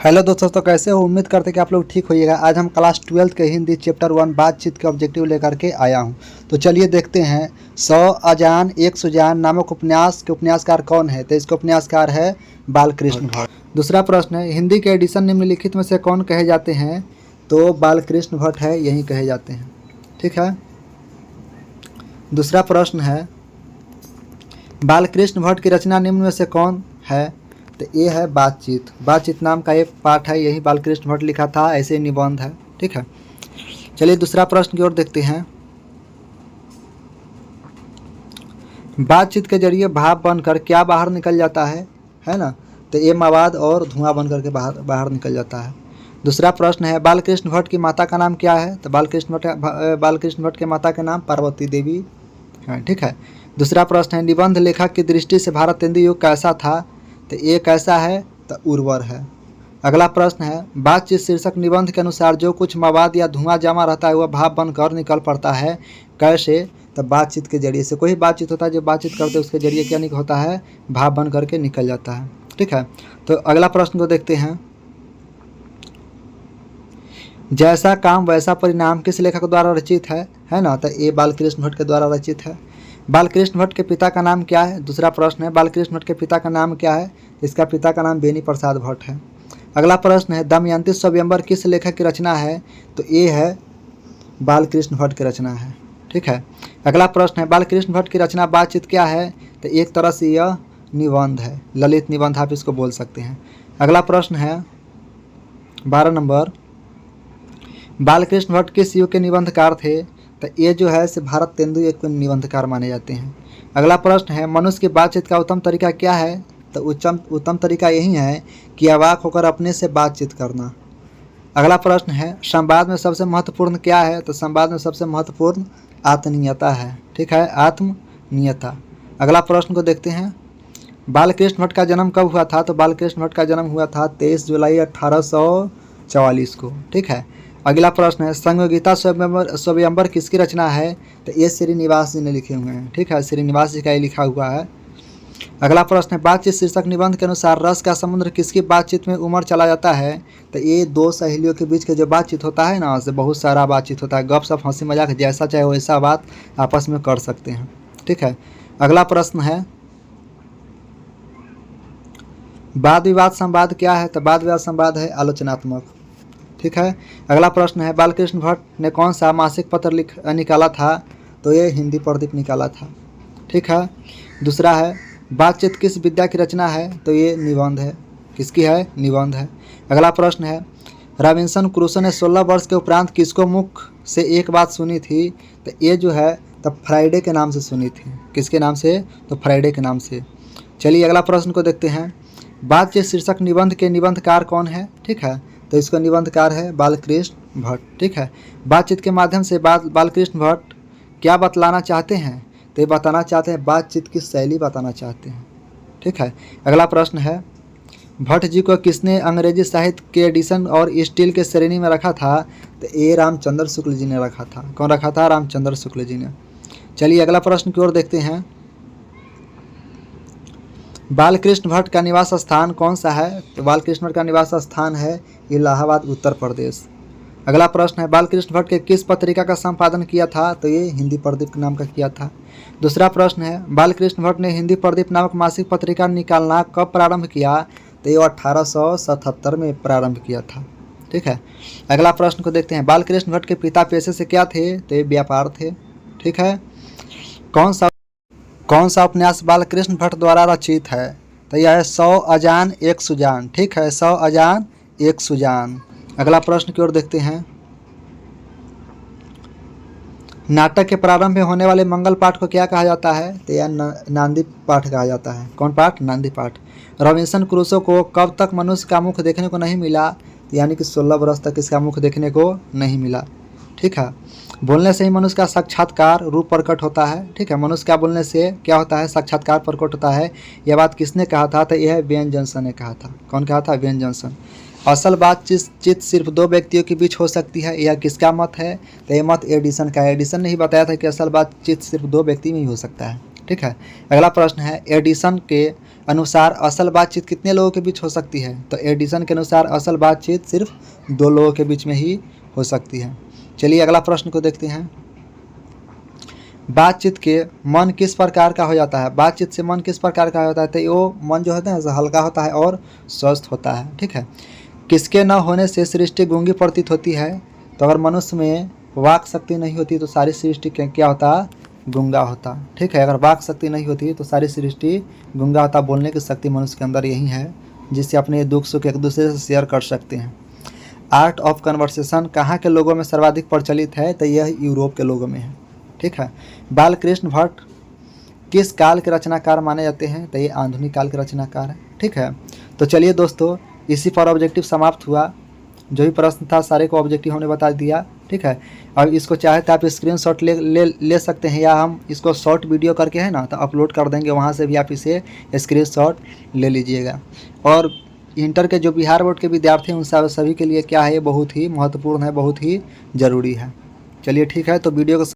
Hello दोस्तों, तो कैसे हो? उम्मीद करते हैं कि आप लोग ठीक होइएगा। आज हम क्लास 12 के हिंदी चैप्टर 1 बातचीत के ऑब्जेक्टिव लेकर के आया हूं। तो चलिए देखते हैं। 100 अजान एक सुजान नामक उपन्यास के उपन्यासकार कौन है? तो इसके उपन्यासकार है बालकृष्ण भट्ट। दूसरा प्रश्न है, हिंदी के एडिशन निम्नलिखित में से कौन कहे जाते हैं? तो बालकृष्ण भट्ट है, यही कहे जाते हैं। ठीक है। दूसरा प्रश्न है, बालकृष्ण भट्ट की रचना निम्न में से कौन है? तो ये है बातचीत। बातचीत नाम का एक पाठ है, यही बालकृष्ण भट्ट लिखा था, ऐसे निबंध है। ठीक है। चलिए दूसरा प्रश्न की ओर देखते हैं। बातचीत के जरिए भाप बनकर क्या बाहर निकल जाता है ना? तो ये मवाद और धुआं बनकर के बाहर निकल जाता है। दूसरा प्रश्न है, बालकृष्ण भट्ट की माता का नाम क्या है? तो बालकृष्ण भट्ट के माता का नाम पार्वती देवी है। ठीक है। दूसरा प्रश्न है, निबंध लेखक की दृष्टि से भारतेंदु युग कैसा था? तो ये कैसा है? तो उर्वर है। अगला प्रश्न है, बातचीत शीर्षक निबंध के अनुसार जो कुछ मवाद या धुआं जमा रहता है वह भाप बनकर निकल पड़ता है। कैसे? तो बातचीत के जरिए से। कोई बातचीत होता है, जो बातचीत करते हैं उसके जरिए क्या निकल होता है? भाप बन करके निकल जाता है। ठीक है। तो अगला प्रश्न को देखते हैं। जैसा काम वैसा परिणाम किस लेखक द्वारा रचित है ना? तो ये बालकृष्ण भट्ट के द्वारा रचित है। बालकृष्ण भट्ट के पिता का नाम क्या है? दूसरा प्रश्न है, बालकृष्ण भट्ट के पिता का नाम क्या है? इसका पिता का नाम बेनी प्रसाद भट्ट है। अगला प्रश्न है, दमयंती स्वयंवर किस लेखक की रचना है? तो ये है बालकृष्ण भट्ट की रचना है। ठीक है। अगला प्रश्न है, बालकृष्ण भट्ट की रचना बातचीत क्या है? तो एक तरह से यह निबंध है, ललित निबंध आप इसको बोल सकते हैं। अगला प्रश्न है 12 नंबर, बालकृष्ण भट्ट किस युग के निबंधकार थे? तो ये जो है से भारतेंदु एक निबंधकार माने जाते हैं। अगला प्रश्न है, मनुष्य की बातचीत का उत्तम तरीका क्या है? तो उत्तम तरीका यही है कि अवाक होकर अपने से बातचीत करना। अगला प्रश्न है, संवाद में सबसे महत्वपूर्ण क्या है? तो संवाद में सबसे महत्वपूर्ण आत्मीयता है। ठीक है, आत्मीयता। अगला प्रश्न को देखते हैं। बालकृष्ण भट्ट का जन्म कब हुआ था? तो बालकृष्ण भट्ट का जन्म हुआ था 23 जुलाई 1844 को। ठीक है। अगला प्रश्न है, संयोगिता स्वयंवर किसकी रचना है? तो ये श्रीनिवास जी ने लिखे हुए हैं। ठीक है, श्रीनिवास जी का ये लिखा हुआ है। अगला प्रश्न है, बातचीत शीर्षक निबंध के अनुसार रस का समुद्र किसकी बातचीत में उमड़ चला जाता है? तो ये दो सहेलियों के बीच के जो बातचीत होता है ना, से बहुत सारा बातचीत होता है, गपशप हंसी मजाक जैसा चाहे वैसा बात आपस में कर सकते हैं। ठीक है। अगला प्रश्न है, वाद विवाद संवाद क्या है? तो वाद विवाद संवाद है आलोचनात्मक। ठीक है। अगला प्रश्न है, बालकृष्ण भट्ट ने कौन सा मासिक पत्र निकाला था? तो ये हिंदी प्रदीप निकाला था। ठीक है। दूसरा है, बातचीत किस विद्या की रचना है? तो ये निबंध है। किसकी है? निबंध है। अगला प्रश्न है, रॉबिन्सन क्रूसो ने 16 वर्ष के उपरांत किसको मुख से एक बात सुनी थी? तो ये जो है तब फ्राइडे के नाम से सुनी थी। किसके नाम से? तो फ्राइडे के नाम से। चलिए अगला प्रश्न को देखते हैं। बातचीत शीर्षक निबंध के निबंधकार कौन है? ठीक है। तो इसका निबंधकार है बालकृष्ण भट्ट। ठीक है। बातचीत के माध्यम से बालकृष्ण भट्ट क्या बतलाना चाहते हैं? तो ये बताना चाहते हैं, बातचीत की शैली बताना चाहते हैं। ठीक है। अगला प्रश्न है, भट्ट जी को किसने अंग्रेजी साहित्य के एडिशन और स्टील के श्रेणी में रखा था? तो ये रामचंद्र शुक्ल जी ने रखा था। कौन रखा था? रामचंद्र शुक्ल जी ने। चलिए अगला प्रश्न की ओर देखते हैं। बालकृष्ण भट्ट का निवास स्थान कौन सा है? तो बालकृष्ण भट्ट का निवास स्थान है इलाहाबाद, उत्तर प्रदेश। अगला प्रश्न है, बालकृष्ण भट्ट के किस पत्रिका का संपादन किया था? तो ये हिंदी प्रदीप के नाम का किया था। दूसरा प्रश्न है, बालकृष्ण भट्ट ने हिंदी प्रदीप नामक मासिक पत्रिका निकालना कब प्रारंभ किया? तो ये 1877 में प्रारंभ किया था। ठीक है। अगला प्रश्न को देखते हैं। बालकृष्ण भट्ट के पिता पेशे से क्या थे? तो ये व्यापार थे। ठीक है। कौन सा उपन्यास बालकृष्ण भट्ट द्वारा रचित है? तो यह है 100 अजान एक सुजान। ठीक है, 100 अजान एक सुजान। अगला प्रश्न की ओर देखते हैं। नाटक के प्रारंभ में होने वाले मंगल पाठ को क्या कहा जाता है? तो यह नांदी पाठ कहा जाता है। कौन पाठ? नांदी पाठ। रॉबिन्सन क्रूसो को कब तक मनुष्य का मुख देखने को नहीं मिला? यानी कि 16 वर्ष तक इसका मुख देखने को नहीं मिला। ठीक है। बोलने से ही मनुष्य का साक्षात्कार रूप प्रकट होता है। ठीक है। मनुष्य का बोलने से क्या होता है? साक्षात्कार प्रकट होता है। यह बात किसने कहा था? तो यह वेन जॉनसन ने कहा था। कौन कहा था? When Johnson. असल बातचीत सिर्फ दो व्यक्तियों के बीच हो सकती है, यह किसका मत है? तो यह मत एडिसन का है। एडिसन ने ही बताया था कि असल बातचीत सिर्फ दो व्यक्ति में ही हो सकता है। ठीक है। अगला प्रश्न है एडिसन के अनुसार असल बातचीत कितने लोगों के बीच हो सकती है? तो एडिसन के अनुसार असल बातचीत सिर्फ 2 लोगों के बीच में ही हो सकती है। चलिए अगला प्रश्न को देखते हैं। बातचीत के मन किस प्रकार का हो जाता है? बातचीत से मन किस प्रकार का होता है? तो वो मन जो होता है हल्का होता है और स्वस्थ होता है। ठीक है। किसके न होने से सृष्टि गूंगी प्रतीत होती है? तो अगर मनुष्य में वाक शक्ति नहीं होती तो सारी सृष्टि क्या होता? गूंगा होता। ठीक है। अगर वाक शक्ति नहीं होती तो सारी सृष्टि गूंगा होता। बोलने की शक्ति मनुष्य के अंदर यही है जिससे अपने दुख सुख एक दूसरे से शेयर कर सकते हैं। आर्ट ऑफ कन्वर्सेशन कहाँ के लोगों में सर्वाधिक प्रचलित है? तो यह यूरोप के लोगों में है। ठीक है। बालकृष्ण भट्ट किस काल के रचनाकार माने जाते हैं? तो ये आधुनिक काल के रचनाकार है। ठीक है। तो चलिए दोस्तों इसी पर ऑब्जेक्टिव समाप्त हुआ। जो भी प्रश्न था सारे को ऑब्जेक्टिव हमने बता दिया। ठीक है। अब इसको चाहे तो आप स्क्रीनशॉट ले सकते हैं या हम इसको शॉर्ट वीडियो करके है ना तो अपलोड कर देंगे, वहाँ से भी आप इसे स्क्रीनशॉट ले लीजिएगा। और इंटर के जो बिहार बोर्ड के विद्यार्थी हैं उन सभी के लिए क्या है ये बहुत ही महत्वपूर्ण है, बहुत ही ज़रूरी है। चलिए ठीक है। तो वीडियो को